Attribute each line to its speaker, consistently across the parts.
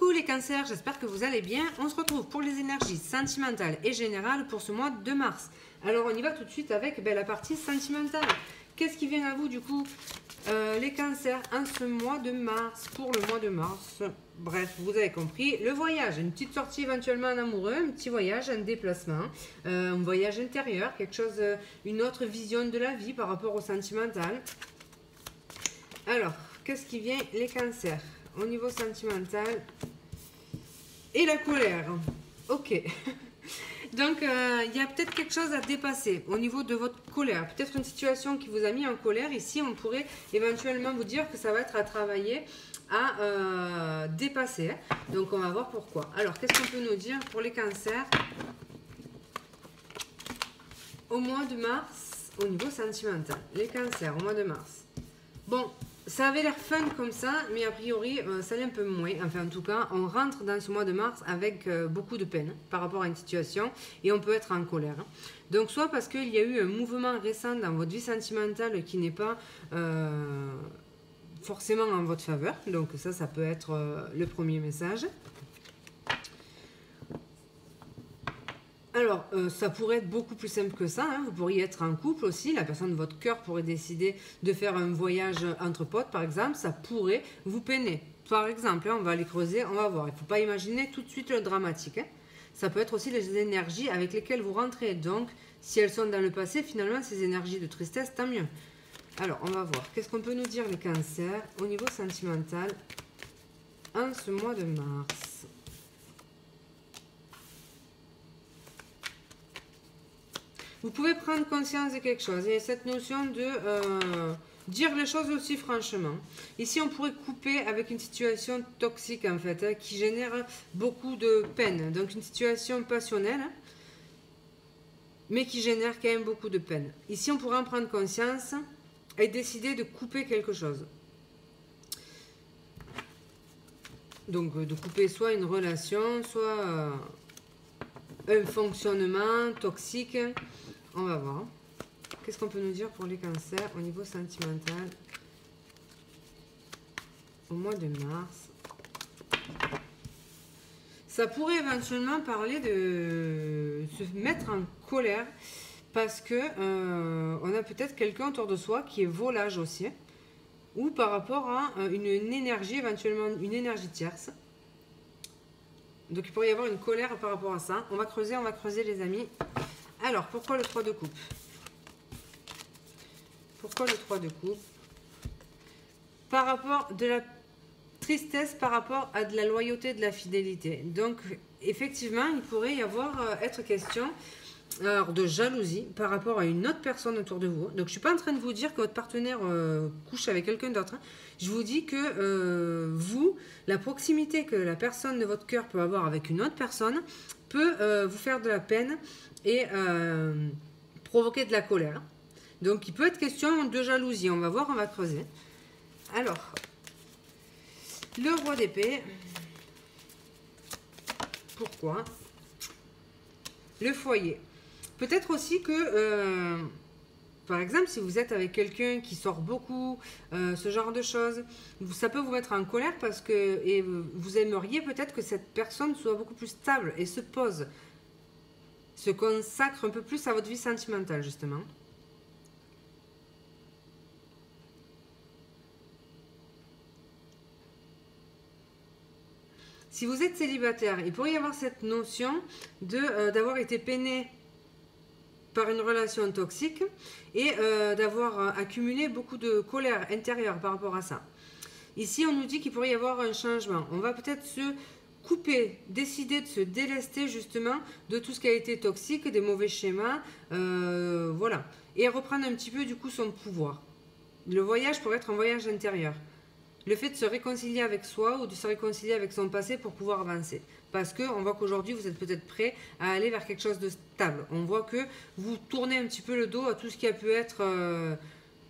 Speaker 1: Coucou les cancers, j'espère que vous allez bien. On se retrouve pour les énergies sentimentales et générales pour ce mois de mars. Alors on y va tout de suite avec la partie sentimentale. Qu'est-ce qui vient à vous du coup les cancers en ce mois de mars, pour le mois de mars? Bref, vous avez compris, le voyage, une petite sortie éventuellement en amoureux, un petit voyage, un déplacement, un voyage intérieur, quelque chose, une autre vision de la vie par rapport au sentimental. Alors, qu'est-ce qui vient les cancers au niveau sentimental et la colère? Ok. Donc, il y a peut-être quelque chose à dépasser au niveau de votre colère. Peut-être une situation qui vous a mis en colère. Ici, on pourrait éventuellement vous dire que ça va être à travailler, à dépasser. Donc, on va voir pourquoi. Alors, qu'est-ce qu'on peut nous dire pour les cancers au mois de mars au niveau sentimental? Les cancers au mois de mars. Bon, ça avait l'air fun comme ça, mais a priori, ça l'est un peu moins. Enfin, en tout cas, on rentre dans ce mois de mars avec beaucoup de peine par rapport à une situation et on peut être en colère. Donc, soit parce qu'il y a eu un mouvement récent dans votre vie sentimentale qui n'est pas forcément en votre faveur. Donc, ça peut être le premier message. Alors, ça pourrait être beaucoup plus simple que ça. Hein. Vous pourriez être en couple aussi. La personne de votre cœur pourrait décider de faire un voyage entre potes, par exemple. Ça pourrait vous peiner. Par exemple, hein, on va aller creuser, on va voir. Il ne faut pas imaginer tout de suite le dramatique. Hein. Ça peut être aussi les énergies avec lesquelles vous rentrez. Donc, si elles sont dans le passé, finalement, ces énergies de tristesse, tant mieux. Alors, on va voir. Qu'est-ce qu'on peut nous dire les cancers au niveau sentimental en ce mois de mars? Vous pouvez prendre conscience de quelque chose. Il y a cette notion de dire les choses aussi franchement. Ici, on pourrait couper avec une situation toxique, en fait, hein, qui génère beaucoup de peine. Donc, une situation passionnelle, hein, mais qui génère quand même beaucoup de peine. Ici, on pourrait en prendre conscience et décider de couper quelque chose. Donc, de couper soit une relation, soit un fonctionnement toxique. On va voir. Qu'est-ce qu'on peut nous dire pour les cancers au niveau sentimental au mois de mars? Ça pourrait éventuellement parler de se mettre en colère parce que on a peut-être quelqu'un autour de soi qui est volage aussi, ou par rapport à une énergie, éventuellement une énergie tierce. Donc il pourrait y avoir une colère par rapport à ça. On va creuser les amis. Alors, pourquoi le 3 de coupe? Pourquoi le 3 de coupe? Par rapport de la tristesse, par rapport à de la loyauté, de la fidélité. Donc, effectivement, il pourrait y avoir, être question alors, de jalousie par rapport à une autre personne autour de vous. Donc, je ne suis pas en train de vous dire que votre partenaire couche avec quelqu'un d'autre. Hein. Je vous dis que vous, la proximité que la personne de votre cœur peut avoir avec une autre personne peut vous faire de la peine et provoquer de la colère. Donc, il peut être question de jalousie. On va voir, on va creuser. Alors, le roi d'épée. Pourquoi? Le foyer. Peut-être aussi que, par exemple, si vous êtes avec quelqu'un qui sort beaucoup, ce genre de choses, ça peut vous mettre en colère parce que vous aimeriez peut-être que cette personne soit beaucoup plus stable et se consacre un peu plus à votre vie sentimentale, justement. Si vous êtes célibataire, il pourrait y avoir cette notion d'avoir été peiné par une relation toxique et d'avoir accumulé beaucoup de colère intérieure par rapport à ça. Ici, on nous dit qu'il pourrait y avoir un changement. On va peut-être se couper, décider de se délester justement de tout ce qui a été toxique, des mauvais schémas, voilà. Et reprendre un petit peu du coup son pouvoir. Le voyage pourrait être un voyage intérieur. Le fait de se réconcilier avec soi ou de se réconcilier avec son passé pour pouvoir avancer. Parce qu'on voit qu'aujourd'hui, vous êtes peut-être prêt à aller vers quelque chose de stable. On voit que vous tournez un petit peu le dos à tout ce qui a pu être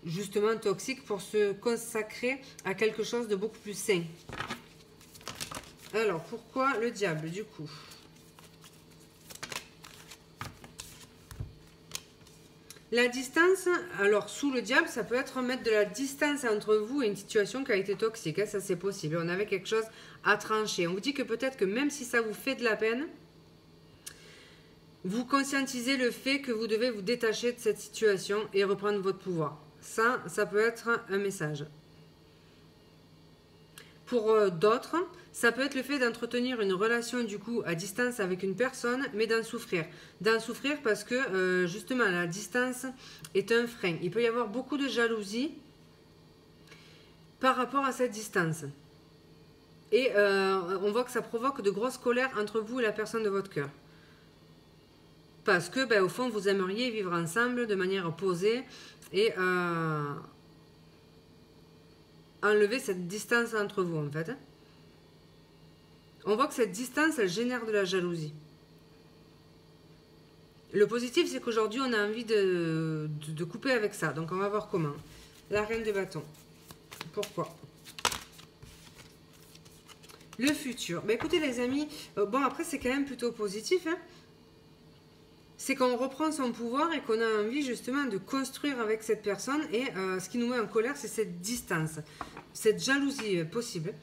Speaker 1: justement toxique pour se consacrer à quelque chose de beaucoup plus sain. Alors, pourquoi le diable du coup? La distance, alors sous le diable, ça peut être mettre de la distance entre vous et une situation qui a été toxique. Hein, ça, c'est possible. On avait quelque chose à trancher. On vous dit que peut-être que même si ça vous fait de la peine, vous conscientisez le fait que vous devez vous détacher de cette situation et reprendre votre pouvoir. Ça peut être un message. Pour d'autres, ça peut être le fait d'entretenir une relation du coup à distance avec une personne, mais d'en souffrir. D'en souffrir parce que justement la distance est un frein. Il peut y avoir beaucoup de jalousie par rapport à cette distance. Et on voit que ça provoque de grosses colères entre vous et la personne de votre cœur. Parce que, ben, au fond, vous aimeriez vivre ensemble de manière posée et enlever cette distance entre vous, en fait. On voit que cette distance, elle génère de la jalousie. Le positif, c'est qu'aujourd'hui, on a envie de couper avec ça. Donc, on va voir comment. La reine de bâtons. Pourquoi? Le futur. Ben, écoutez, les amis, bon, après, c'est quand même plutôt positif, hein. C'est qu'on reprend son pouvoir et qu'on a envie justement de construire avec cette personne. Et ce qui nous met en colère, c'est cette distance, cette jalousie possible.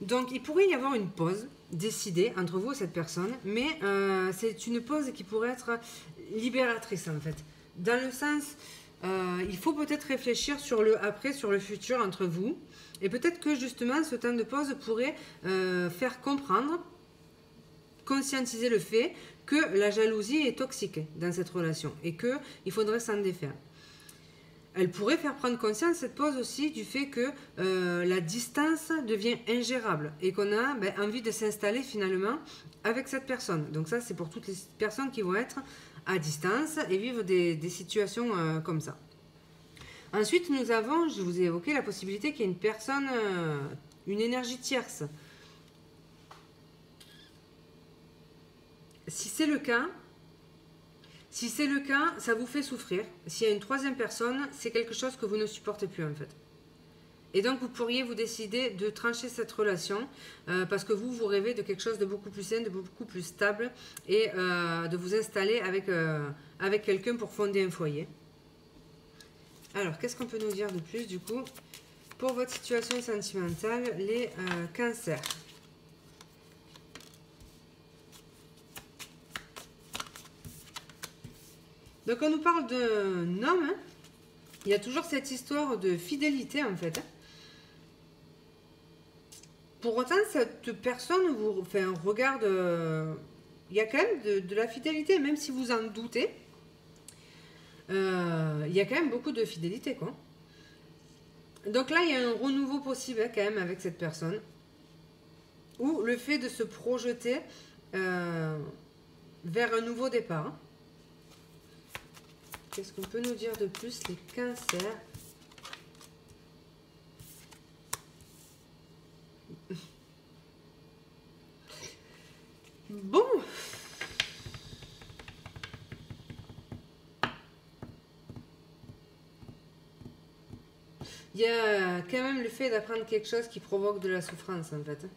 Speaker 1: Donc, il pourrait y avoir une pause décidée entre vous et cette personne, mais c'est une pause qui pourrait être libératrice en fait. Dans le sens, il faut peut-être réfléchir sur le après, sur le futur entre vous. Et peut-être que justement, ce temps de pause pourrait faire comprendre, conscientiser le fait que la jalousie est toxique dans cette relation et qu'il faudrait s'en défaire. Elle pourrait faire prendre conscience, cette pause aussi, du fait que la distance devient ingérable et qu'on a envie de s'installer finalement avec cette personne. Donc ça, c'est pour toutes les personnes qui vont être à distance et vivre des situations comme ça. Ensuite, nous avons, je vous ai évoqué la possibilité qu'il y ait une personne, une énergie tierce. Si c'est le cas, ça vous fait souffrir. S'il y a une troisième personne, c'est quelque chose que vous ne supportez plus en fait. Et donc vous pourriez vous décider de trancher cette relation parce que vous rêvez de quelque chose de beaucoup plus sain, de beaucoup plus stable et de vous installer avec quelqu'un pour fonder un foyer. Alors, qu'est-ce qu'on peut nous dire de plus du coup pour votre situation sentimentale, les cancers? Donc on nous parle d'un homme, hein. Il y a toujours cette histoire de fidélité en fait. Pour autant, cette personne vous regarde, il y a quand même de la fidélité, même si vous en doutez. Il y a quand même beaucoup de fidélité, quoi. Donc là, il y a un renouveau possible hein, quand même avec cette personne. Ou le fait de se projeter vers un nouveau départ. Qu'est-ce qu'on peut nous dire de plus, les cancers? Bon. Il y a quand même le fait d'apprendre quelque chose qui provoque de la souffrance, en fait.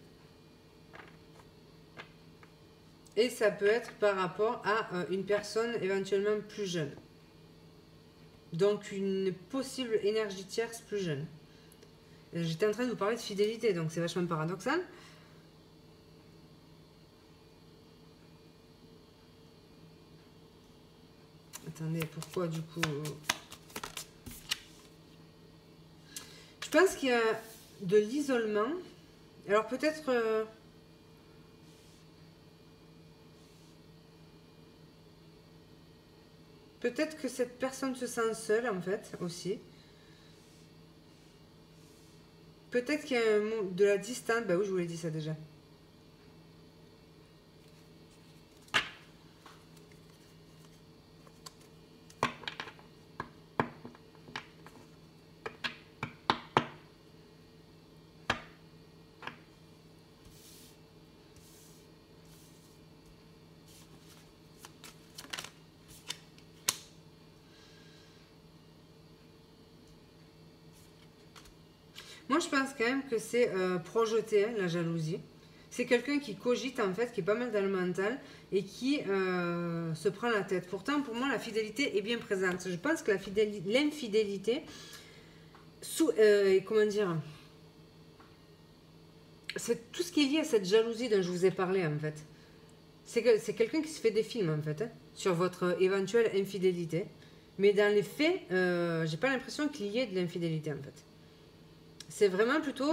Speaker 1: Et ça peut être par rapport à une personne éventuellement plus jeune. Donc une possible énergie tierce plus jeune. J'étais en train de vous parler de fidélité, donc c'est vachement paradoxal. Attendez, pourquoi du coup... Je pense qu'il y a de l'isolement. Alors peut-être... Peut-être que cette personne se sent seule, en fait, aussi. Peut-être qu'il y a de la distance. Bah oui, je vous l'ai dit ça déjà. Moi, je pense quand même que c'est projeté, hein, la jalousie. C'est quelqu'un qui cogite en fait, qui est pas mal dans le mental et qui se prend la tête. Pourtant, pour moi, la fidélité est bien présente. Je pense que l'infidélité, comment dire, c'est tout ce qui est lié à cette jalousie dont je vous ai parlé en fait. C'est quelqu'un qui se fait des films en fait, hein, sur votre éventuelle infidélité. Mais dans les faits, j'ai pas l'impression qu'il y ait de l'infidélité en fait. C'est vraiment plutôt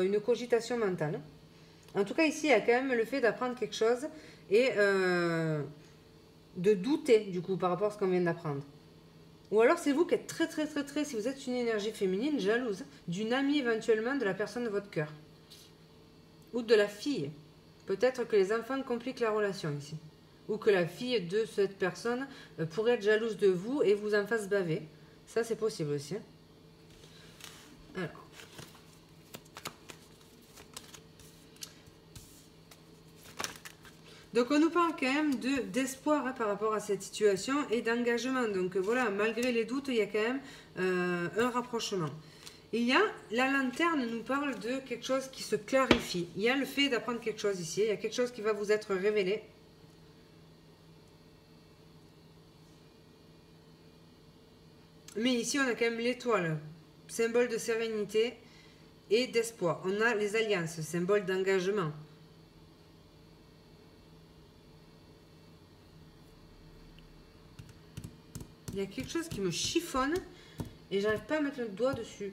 Speaker 1: une cogitation mentale. En tout cas, ici, il y a quand même le fait d'apprendre quelque chose et de douter, du coup, par rapport à ce qu'on vient d'apprendre. Ou alors, c'est vous qui êtes très, si vous êtes une énergie féminine, jalouse, d'une amie éventuellement, de la personne de votre cœur. Ou de la fille. Peut-être que les enfants compliquent la relation ici. Ou que la fille de cette personne pourrait être jalouse de vous et vous en fasse baver. Ça, c'est possible aussi. Alors. Donc on nous parle quand même d'espoir hein, par rapport à cette situation et d'engagement. Donc voilà, malgré les doutes, il y a quand même un rapprochement. Il y a, la lanterne nous parle de quelque chose qui se clarifie. Il y a le fait d'apprendre quelque chose ici. Il y a quelque chose qui va vous être révélé. Mais ici, on a quand même l'étoile, symbole de sérénité et d'espoir. On a les alliances, symbole d'engagement. Il y a quelque chose qui me chiffonne et j'arrive pas à mettre le doigt dessus.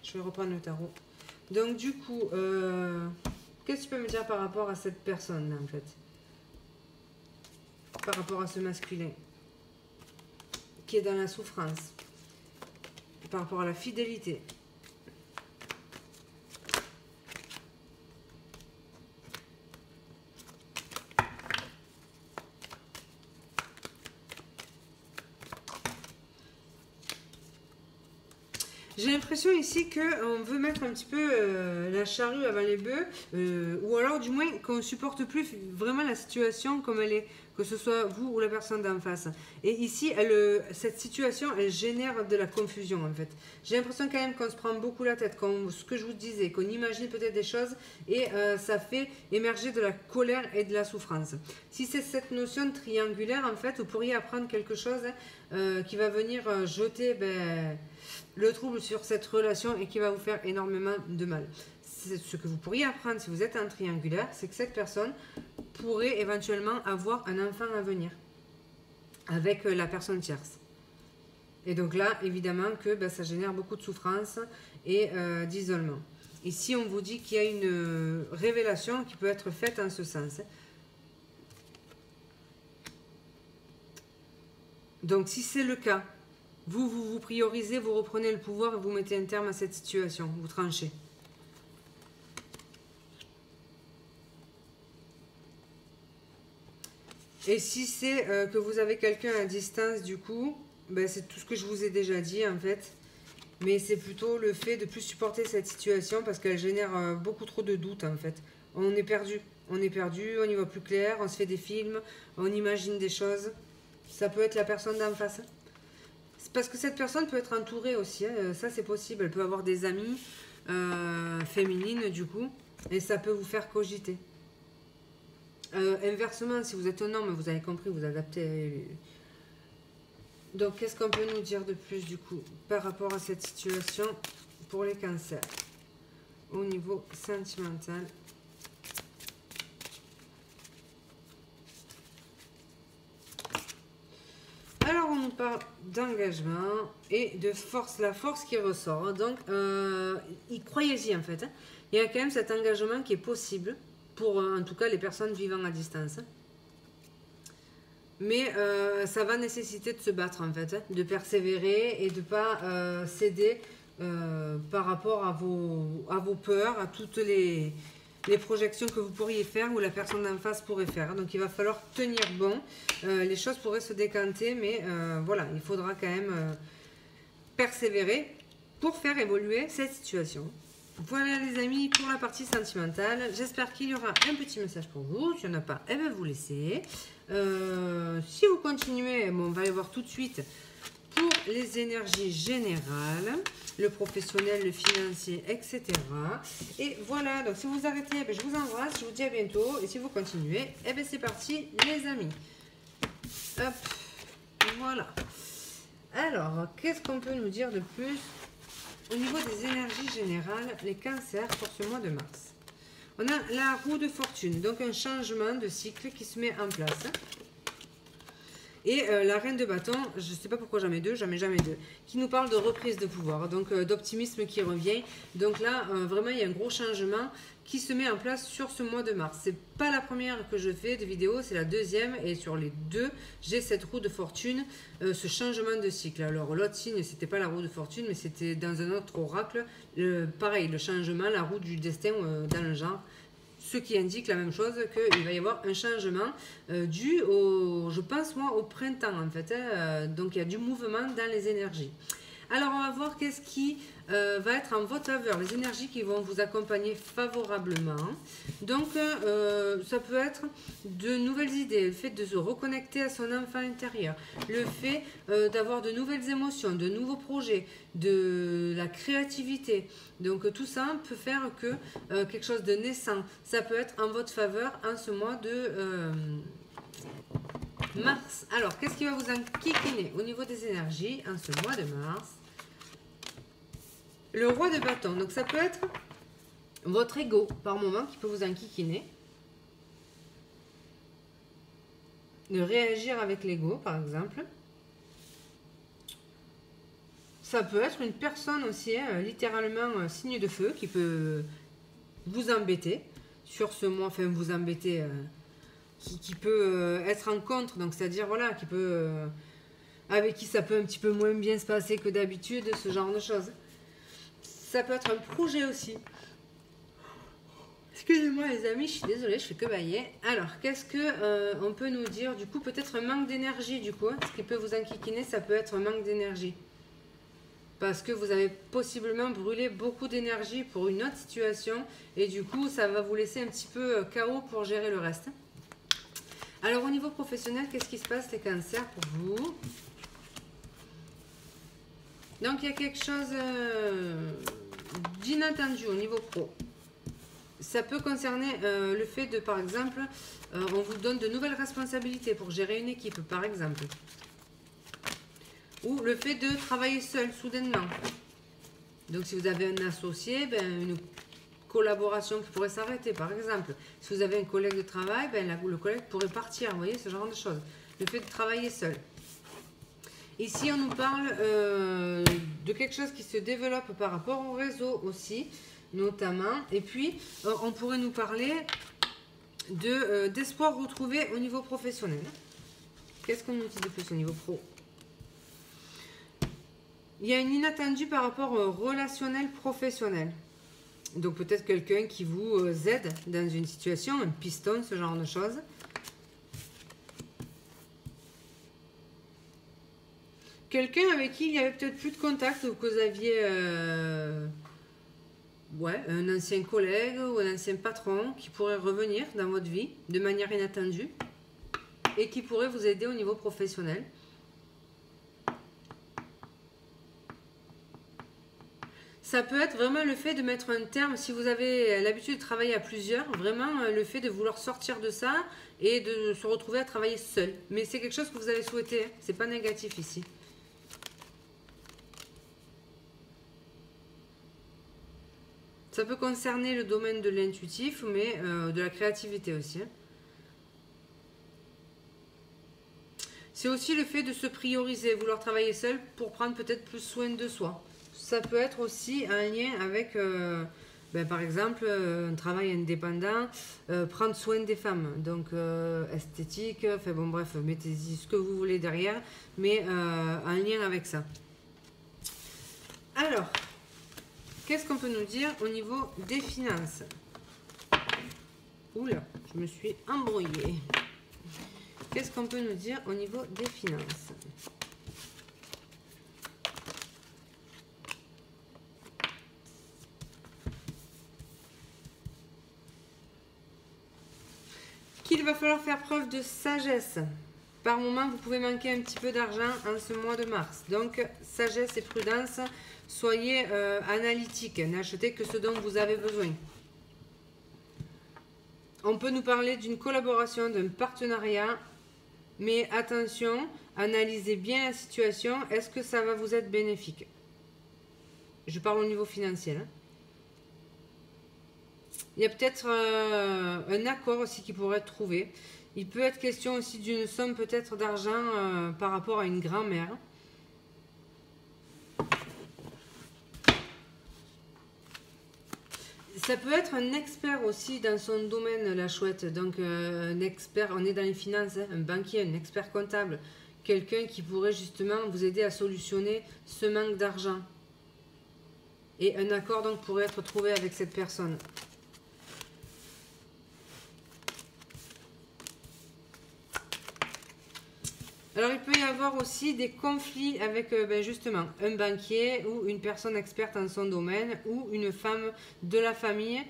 Speaker 1: Je vais reprendre le tarot. Donc du coup, qu'est-ce que tu peux me dire par rapport à cette personne-là en fait? Par rapport à ce masculin qui est dans la souffrance. Par rapport à la fidélité. J'ai l'impression ici qu'on veut mettre un petit peu la charrue avant les bœufs, ou alors du moins qu'on ne supporte plus vraiment la situation comme elle est, que ce soit vous ou la personne d'en face. Et ici, cette situation, elle génère de la confusion en fait. J'ai l'impression quand même qu'on se prend beaucoup la tête, ce que je vous disais, qu'on imagine peut-être des choses et ça fait émerger de la colère et de la souffrance. Si c'est cette notion triangulaire, en fait, vous pourriez apprendre quelque chose qui va venir jeter... le trouble sur cette relation et qui va vous faire énormément de mal. Ce que vous pourriez apprendre si vous êtes un triangulaire, c'est que cette personne pourrait éventuellement avoir un enfant à venir avec la personne tierce. Et donc là, évidemment que ça génère beaucoup de souffrance et d'isolement. Ici, on vous dit qu'il y a une révélation qui peut être faite en ce sens. Donc si c'est le cas, vous priorisez, vous reprenez le pouvoir et vous mettez un terme à cette situation. Vous tranchez. Et si c'est que vous avez quelqu'un à distance, du coup, c'est tout ce que je vous ai déjà dit en fait. Mais c'est plutôt le fait de ne plus supporter cette situation parce qu'elle génère beaucoup trop de doutes en fait. On est perdu. On est perdu, on y voit plus clair, on se fait des films, on imagine des choses. Ça peut être la personne d'en face. Parce que cette personne peut être entourée aussi, hein. Ça c'est possible, elle peut avoir des amies féminines du coup, et ça peut vous faire cogiter. Inversement, si vous êtes un homme, vous avez compris, vous adaptez. Donc qu'est-ce qu'on peut nous dire de plus du coup, par rapport à cette situation pour les cancers, au niveau sentimental? Alors, on nous parle d'engagement et de force, la force qui ressort. Donc, croyez-y en fait. Hein. Il y a quand même cet engagement qui est possible pour, en tout cas, les personnes vivant à distance. Mais ça va nécessiter de se battre en fait, hein, de persévérer et de ne pas céder par rapport à vos peurs, à toutes les projections que vous pourriez faire ou la personne d'en face pourrait faire. Donc il va falloir tenir bon. Les choses pourraient se décanter, mais voilà, il faudra quand même persévérer pour faire évoluer cette situation. Voilà les amis pour la partie sentimentale. J'espère qu'il y aura un petit message pour vous. S'il n'y en a pas, vous laissez. Si vous continuez, on va aller voir tout de suite pour les énergies générales, le professionnel, le financier, etc. Et voilà, donc si vous arrêtez, je vous embrasse, je vous dis à bientôt. Et si vous continuez, c'est parti les amis. Hop, voilà. Alors, qu'est-ce qu'on peut nous dire de plus au niveau des énergies générales, les cancers pour ce mois de mars? On a la roue de fortune, donc un changement de cycle qui se met en place. Et la reine de bâton, je ne sais pas pourquoi j'en mets deux, qui nous parle de reprise de pouvoir, donc d'optimisme qui revient. Donc là, vraiment, il y a un gros changement qui se met en place sur ce mois de mars. C'est pas la première que je fais de vidéo, c'est la deuxième. Et sur les deux, j'ai cette roue de fortune, ce changement de cycle. Alors l'autre signe, c'était pas la roue de fortune, mais c'était dans un autre oracle. Pareil, le changement, la roue du destin dans le genre. Ce qui indique la même chose, qu'il va y avoir un changement dû au, je pense moi, au printemps en fait. Donc il y a du mouvement dans les énergies. Alors on va voir qu'est-ce qui va être en votre faveur, les énergies qui vont vous accompagner favorablement. Donc ça peut être de nouvelles idées, le fait de se reconnecter à son enfant intérieur, le fait d'avoir de nouvelles émotions, de nouveaux projets, de la créativité. Donc tout ça peut faire que quelque chose de naissant, ça peut être en votre faveur en ce mois de mars. Alors, qu'est-ce qui va vous enquiquiner au niveau des énergies en ce mois de mars? Le roi de bâton. Donc, ça peut être votre ego par moment qui peut vous enquiquiner. De réagir avec l'ego, par exemple. Ça peut être une personne aussi, littéralement signe de feu, qui peut vous embêter sur ce mois, enfin vous embêter... Qui peut être en contre, donc c'est-à-dire voilà, qui peut avec qui ça peut un petit peu moins bien se passer que d'habitude, ce genre de choses. Ça peut être un projet aussi. Excusez-moi les amis, je suis désolée, je fais que bailler. Alors, qu'est-ce que on peut nous dire? Du coup, peut-être un manque d'énergie, du coup. Ce qui peut vous enquiquiner, ça peut être un manque d'énergie. Parce que vous avez possiblement brûlé beaucoup d'énergie pour une autre situation. Et du coup, ça va vous laisser un petit peu KO pour gérer le reste. Alors au niveau professionnel, qu'est-ce qui se passe les cancers pour vous? Donc il y a quelque chose d'inattendu au niveau pro. Ça peut concerner le fait de, par exemple, on vous donne de nouvelles responsabilités pour gérer une équipe, par exemple. Ou le fait de travailler seul, soudainement. Donc si vous avez un associé, une collaboration qui pourrait s'arrêter, par exemple. Si vous avez un collègue de travail, le collègue pourrait partir, vous voyez, ce genre de choses. Le fait de travailler seul. Ici, on nous parle de quelque chose qui se développe par rapport au réseau aussi, notamment. Et puis, on pourrait nous parler d'espoir retrouvé au niveau professionnel. Qu'est-ce qu'on nous dit de plus au niveau pro? Il y a une inattendue par rapport au relationnel professionnel. Donc peut-être quelqu'un qui vous aide dans une situation, un piston, ce genre de choses. Quelqu'un avec qui il y avait peut-être plus de contact ou que vous aviez un ancien collègue ou un ancien patron qui pourrait revenir dans votre vie de manière inattendue et qui pourrait vous aider au niveau professionnel. Ça peut être vraiment le fait de mettre un terme, si vous avez l'habitude de travailler à plusieurs, vraiment le fait de vouloir sortir de ça et de se retrouver à travailler seul. Mais c'est quelque chose que vous avez souhaité, c'est pas négatif ici. Ça peut concerner le domaine de l'intuitif, mais de la créativité aussi. C'est aussi le fait de se prioriser, vouloir travailler seul pour prendre peut-être plus soin de soi. Ça peut être aussi un lien avec, par exemple, un travail indépendant, prendre soin des femmes, donc esthétique, enfin bon bref, mettez-y ce que vous voulez derrière, mais un lien avec ça. Alors, qu'est-ce qu'on peut nous dire au niveau des finances? Oula, je me suis embrouillée. Qu'est-ce qu'on peut nous dire au niveau des finances? Qu'il va falloir faire preuve de sagesse par moment, vous pouvez manquer un petit peu d'argent en ce mois de mars. Donc, sagesse et prudence, soyez analytique. N'achetez que ce dont vous avez besoin. On peut nous parler d'une collaboration, d'un partenariat. Mais attention, analysez bien la situation. Est-ce que ça va vous être bénéfique? Je parle au niveau financier. Hein. Il y a peut-être un accord aussi qui pourrait être trouvé. Il peut être question aussi d'une somme peut-être d'argent par rapport à une grand-mère. Ça peut être un expert aussi dans son domaine, la chouette. Donc un expert, on est dans les finances, hein, un banquier, un expert comptable. Quelqu'un qui pourrait justement vous aider à solutionner ce manque d'argent. Et un accord donc pourrait être trouvé avec cette personne. Alors, il peut y avoir aussi des conflits avec justement un banquier ou une personne experte en son domaine ou une femme de la famille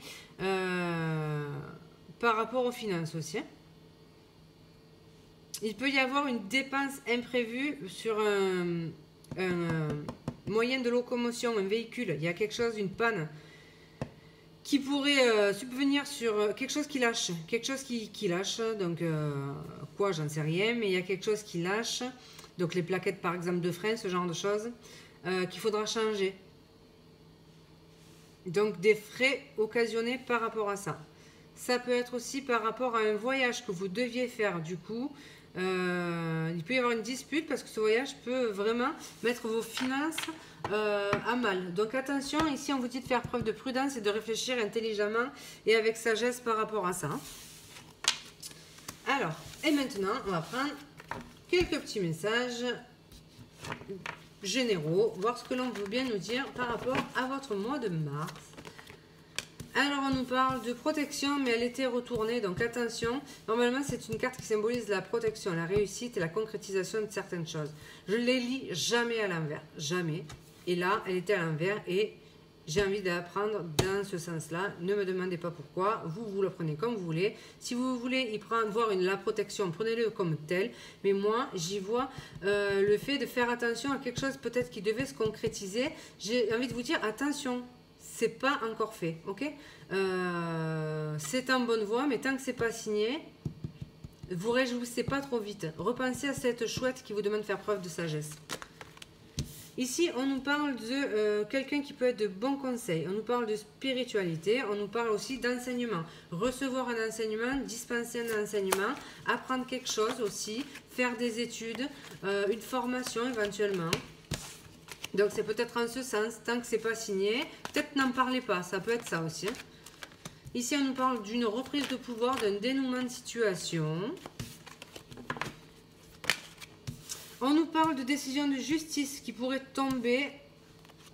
Speaker 1: par rapport aux finances aussi. Il peut y avoir une dépense imprévue sur un moyen de locomotion, un véhicule. Il y a quelque chose, une panne qui pourrait subvenir sur quelque chose qui lâche. Quelque chose qui lâche, donc quoi, j'en sais rien, mais il y a quelque chose qui lâche. Donc les plaquettes par exemple de frein, ce genre de choses, qu'il faudra changer. Donc des frais occasionnés par rapport à ça. Ça peut être aussi par rapport à un voyage que vous deviez faire du coup. Il peut y avoir une dispute parce que ce voyage peut vraiment mettre vos finances à mal. Donc attention, ici on vous dit de faire preuve de prudence et de réfléchir intelligemment et avec sagesse par rapport à ça. Alors, et maintenant on va prendre quelques petits messages généraux, voir ce que l'on veut bien nous dire par rapport à votre mois de mars. Alors, on nous parle de protection, mais elle était retournée, donc attention. Normalement, c'est une carte qui symbolise la protection, la réussite et la concrétisation de certaines choses. Je ne les lis jamais à l'envers, jamais. Et là, elle était à l'envers et j'ai envie d'apprendre dans ce sens-là. Ne me demandez pas pourquoi, vous le prenez comme vous voulez. Si vous voulez y prendre, voir la protection, prenez-le comme tel. Mais moi, j'y vois le fait de faire attention à quelque chose peut-être qui devait se concrétiser. J'ai envie de vous dire, attention. C'est pas encore fait, ok? C'est en bonne voie, mais tant que c'est pas signé, vous réjouissez pas trop vite. Repensez à cette chouette qui vous demande de faire preuve de sagesse. Ici, on nous parle de quelqu'un qui peut être de bons conseils. On nous parle de spiritualité. On nous parle aussi d'enseignement. Recevoir un enseignement, dispenser un enseignement, apprendre quelque chose aussi, faire des études, une formation éventuellement. Donc, c'est peut-être en ce sens, tant que c'est pas signé. Peut-être n'en parlez pas, ça peut être ça aussi. Hein. Ici, on nous parle d'une reprise de pouvoir, d'un dénouement de situation. On nous parle de décision de justice qui pourrait tomber.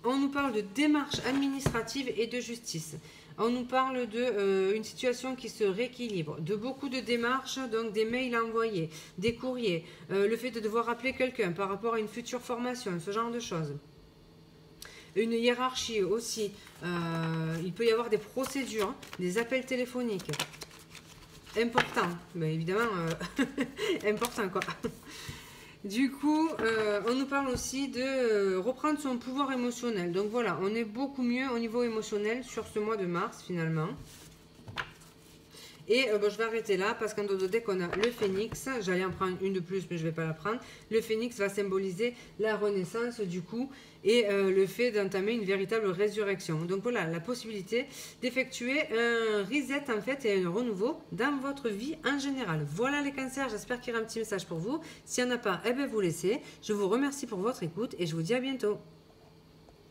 Speaker 1: On nous parle de démarches administratives et de justice. On nous parle d'une situation qui se rééquilibre, de beaucoup de démarches, donc des mails envoyés, des courriers, le fait de devoir appeler quelqu'un par rapport à une future formation, ce genre de choses. Une hiérarchie aussi. Il peut y avoir des procédures, des appels téléphoniques. Important, mais évidemment, important quoi. Du coup, on nous parle aussi de reprendre son pouvoir émotionnel. Donc voilà, on est beaucoup mieux au niveau émotionnel sur ce mois de mars finalement. Et je vais arrêter là parce qu'en dos deck, on a le phénix. J'allais en prendre une de plus, mais je ne vais pas la prendre. Le phénix va symboliser la renaissance du coup et le fait d'entamer une véritable résurrection. Donc voilà, la possibilité d'effectuer un reset en fait et un renouveau dans votre vie en général. Voilà les cancers, j'espère qu'il y aura un petit message pour vous. S'il n'y en a pas, eh bien vous laissez. Je vous remercie pour votre écoute et je vous dis à bientôt.